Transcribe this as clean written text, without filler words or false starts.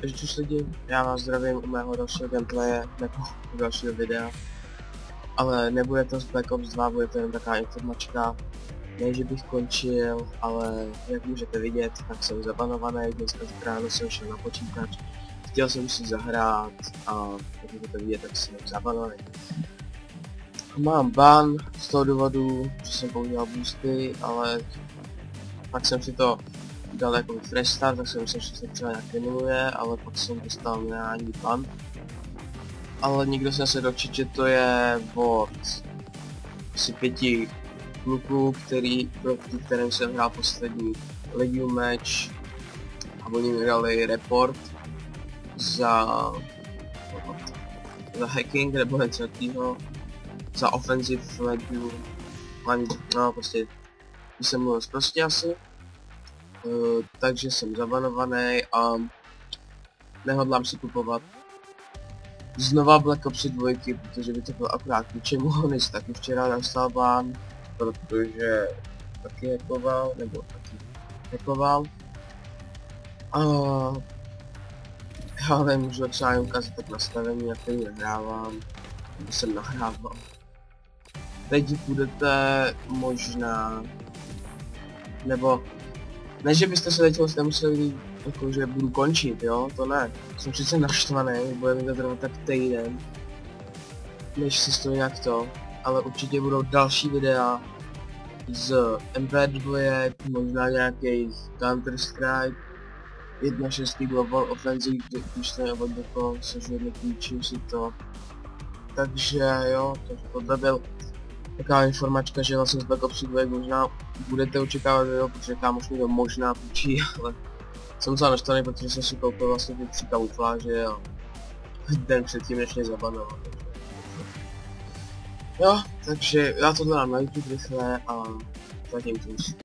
Takže čus lidi, já vás zdravím u mého dalšího gameplaye nebo u dalšího videa. Ale nebude to z Black Ops 2, bude to jen taková informačka. Ne, že bych končil, ale jak můžete vidět, tak jsem zabanovaný, dneska ráno jsem šel na počítač. Chtěl jsem si zahrát a jak můžete vidět, tak jsem zabanovaný. Mám ban z toho důvodu, že jsem používal boosty, ale pak jsem si to dal jako fresh start, tak jsem myslel, že se třeba nějak kriminuje, ale pak jsem dostal nereální ban. Ale nikdo jsem se dočet, že to je od asi 5 kluků, proti kterým jsem hrál poslední Legion match a oni mi dali report za hacking nebo něco takového, za offensive Legion, no prostě jsem mluvil prostě asi. Takže jsem zabanovaný a nehodlám si kupovat znova Black Ops 2, protože by to bylo akorát k ničemu, než taky včera dostal ban, protože taky hackoval, nebo taky hackoval. A já nemůžu třeba jen ukázat tak nastavení, jak tady nahrávám, nebo jsem nahrával. Teď budete možná, nebo ne, že byste se teď nemuseli, jako, že budu končit, jo, to ne. Jsem přece naštvaný, bude mi to trvat tak týden, než si to nějak to, ale určitě budou další videa z MP2, možná nějaký Counter-Strike, 1.6 Global Offensive, když to je od Boko, což hodně píčím si to. Takže jo, tohle byl taková informačka, že vlastně z Black Ops 2 možná budete očekávat video, protože kámoš mi to možná půjčí, ale jsem docela naštvaný, protože jsem si koupil vlastně ty 3 kamufláže a den předtím než mě zabanoval. Jo, takže já to dám na YouTube rychle a zatím to už.